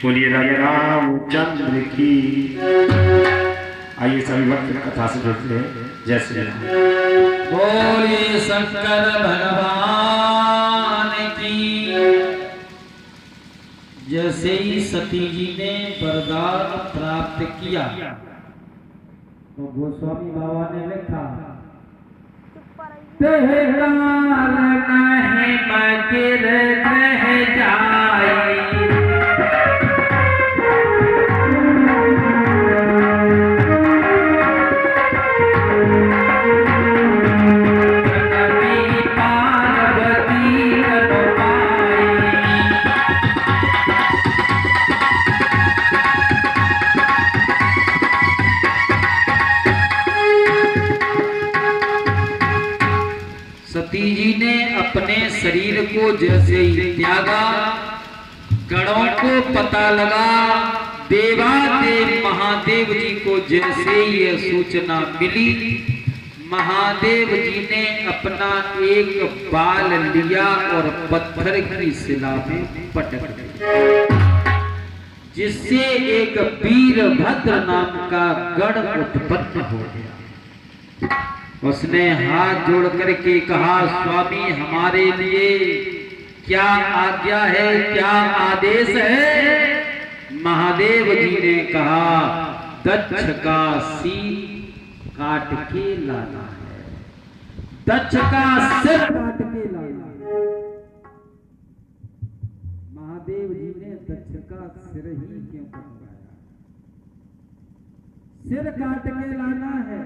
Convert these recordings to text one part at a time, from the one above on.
बोलिए राजा रामचंद्र की। आइए सभी वक्त कथा से जुड़ते हैं। जय श्री राम। बोलिए शंकर भगवान की। जैसे ही सती जी ने वरदान प्राप्त किया तो गोस्वामी बाबा ने लिखा, तेहराल नहीं मगिर रह जाई, सती जी ने अपने शरीर को जैसे ही त्यागा, गणों को पता लगा, देवादेव महादेव जी को जैसे ही यह सूचना मिली, महादेव जी ने अपना एक बाल लिया और पत्थर की शिला में पटक दिया, जिससे एक वीरभद्र नाम का गण उत्पन्न हो गया। उसने हाथ जोड़ करके कहा, स्वामी हमारे लिए क्या आज्ञा है, क्या आदेश है? महादेव जी ने कहा, दक्ष का सिर काट के लाना है, दक्ष का सिर काट के लाना है। महादेव जी ने दक्ष का सिर ही क्यों कटवाया? सिर काट के लाना है।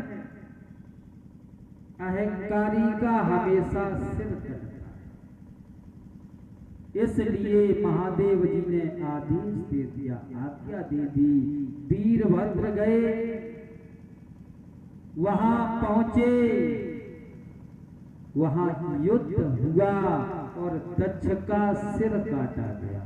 अहंकारी का हमेशा सिर कटता है, इसलिए महादेव जी ने आदेश दे दिया, आज्ञा दे दी। वीरभद्र गए, वहां पहुंचे, वहां युद्ध हुआ और दक्ष का सिर काटा गया।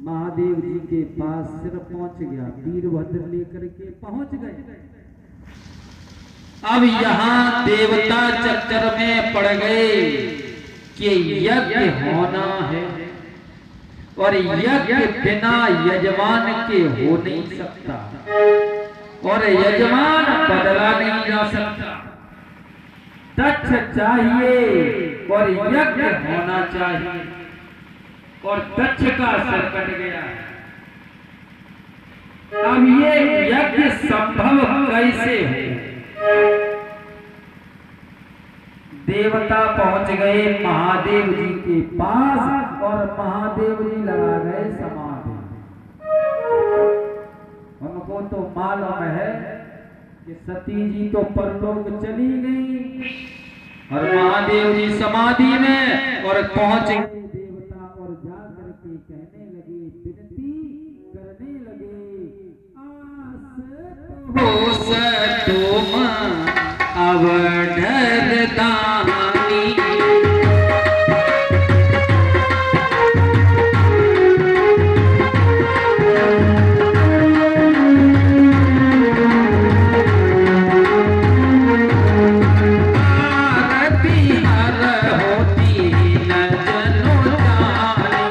महादेव जी के पास सिर पहुंच गया, वीरभद्र लेकर के पहुंच गए। अब यहाँ देवता चक्कर में पड़ गए कि यज्ञ होना है और यज्ञ बिना यजमान के हो नहीं सकता और यजमान बदला नहीं जा सकता। दक्ष चाहिए और यज्ञ होना चाहिए और दक्ष का सिर कट गया। अब ये यज्ञ संभव कैसे है? देवता पहुंच गए महादेव जी के पास और महादेव जी लगा गए समाधि। उनको तो मालूम है कि सती जी तो परलोक चली गई और महादेव जी समाधि में और पहुंच गए। देवता और जाकर के कहने लगे, विनती करने लगे, आस तो अब डरदानी, आरती हर होती न जनो जानी,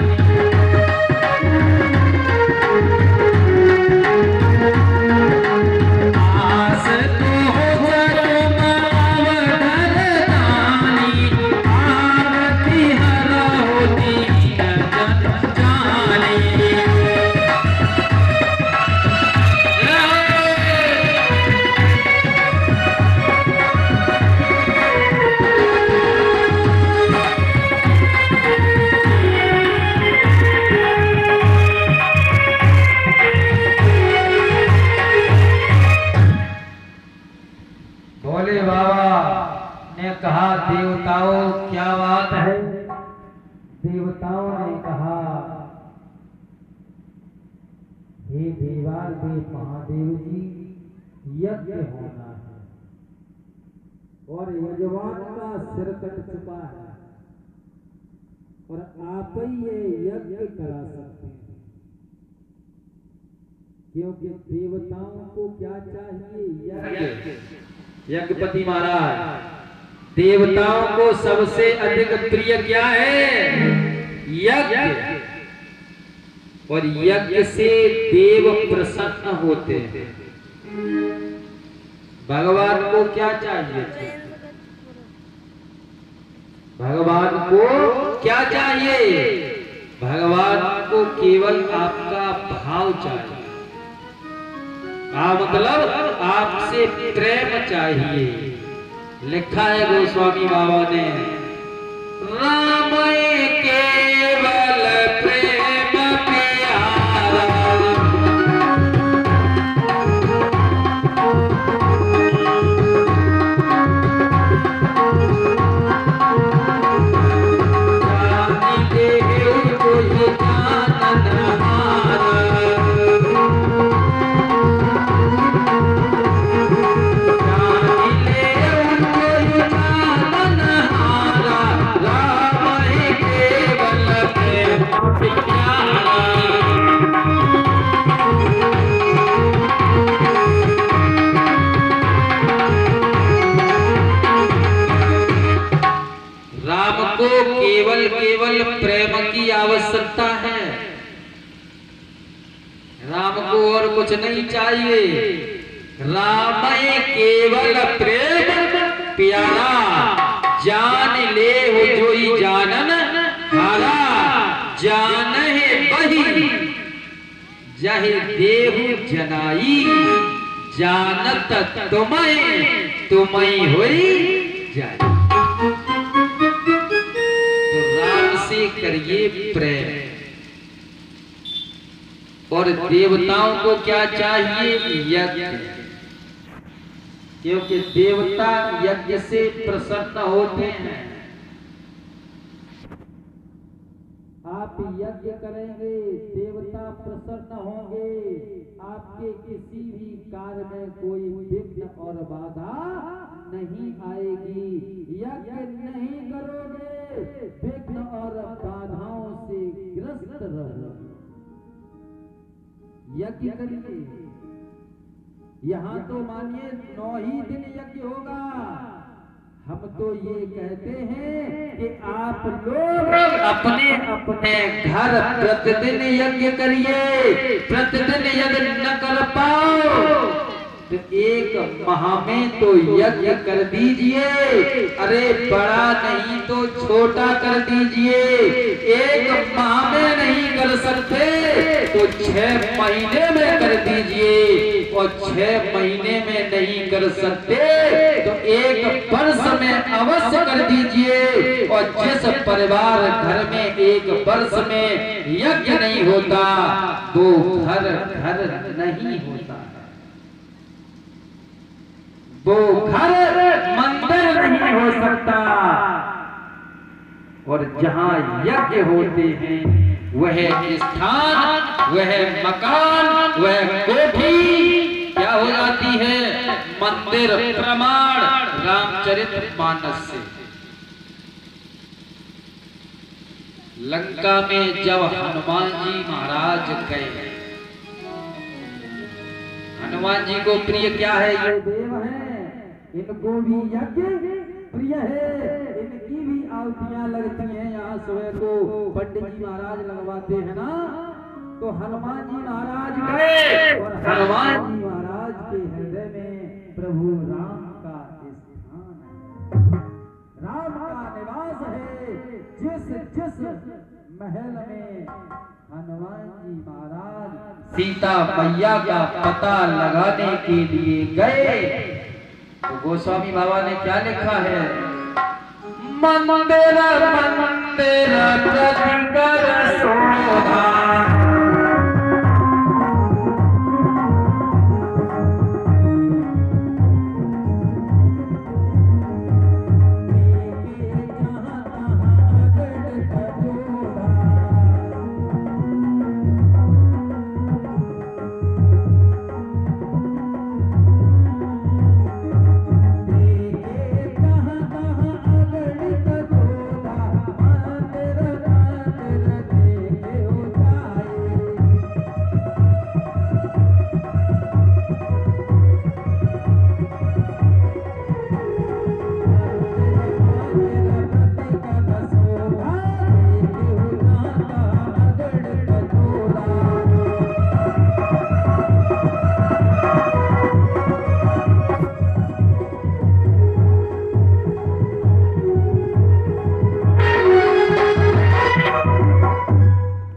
आस तो हो है, देवताओं ने कहा, हे देवादेव महादेव जी, यज्ञ होना है और यजमान का सिर कट चुका है और आप ही ये यज्ञ करा सकते हैं, क्योंकि देवताओं को क्या चाहिए? यज्ञ। यज्ञपति महाराज, देवताओं को सबसे अधिक प्रिय क्या है? यज्ञ। और यज्ञ से देव प्रसन्न होते हैं। भगवान को क्या चाहिए? भगवान को क्या चाहिए? भगवान को केवल आपका भाव चाहिए, मतलब आपसे प्रेम चाहिए। लिखा है गोस्वामी बाबा ने, राम केवल प्रेम प्यारा, केवल प्रेम की आवश्यकता है। राम को और कुछ नहीं चाहिए। राम केवल प्रेम प्यारा, जान ले हो जोई जानन हारा, जान है बही जहे देहु जनाई, जानत तुम्हें होई जाए। करिए प्रेम। और देवताओं को क्या चाहिए? यज्ञ, क्योंकि देवता यज्ञ से प्रसन्न होते हैं। आप यज्ञ करेंगे, देवता प्रसन्न होंगे, आपके किसी भी कार्य में कोई विघ्न और बाधा नहीं आएगी। यज्ञ नहीं करोगे, विघ्न और बाधाओं से ग्रस्त रहोगे। यज्ञ करिए। यहाँ तो मानिए 9 ही दिन यज्ञ होगा। हम तो ये कहते हैं कि आप लोग अपने अपने घर प्रतिदिन यज्ञ करिए। प्रतिदिन यज्ञ न कर पाओ तो 1 माह में तो यज्ञ कर दीजिए। अरे बड़ा नहीं तो छोटा कर दीजिए। 1 माह में नहीं कर सकते तो 6 महीने में कर दीजिए, और 6 महीने में नहीं कर सकते तो 1 वर्ष में अवश्य कर दीजिए। और जिस परिवार घर में 1 वर्ष में यज्ञ नहीं होता तो घर नहीं होता, वो घर मंदिर नहीं हो सकता। और जहां यज्ञ होते हैं वह स्थान, वह मकान, वह कोठी क्या हो जाती है? मंदिर। प्रमाण रामचरितमानस से। लंका में जब हनुमान जी महाराज गए, हनुमान जी को प्रिय क्या है? ये देव है, इनको भी यज्ञ प्रिय है, इनकी भी आहुतियां लगती हैं। यहाँ सुबह को पंडित जी महाराज लगवाते हैं ना, तो हनुमान जी महाराज गए और हनुमान जी महाराज के हृदय में प्रभु राम का स्थान है, राम का निवास है। जिस महल में हनुमान जी महाराज सीता मैया का पता लगाने के लिए गए, तो गोस्वामी बाबा ने क्या लिखा है? मंदिर मंदिर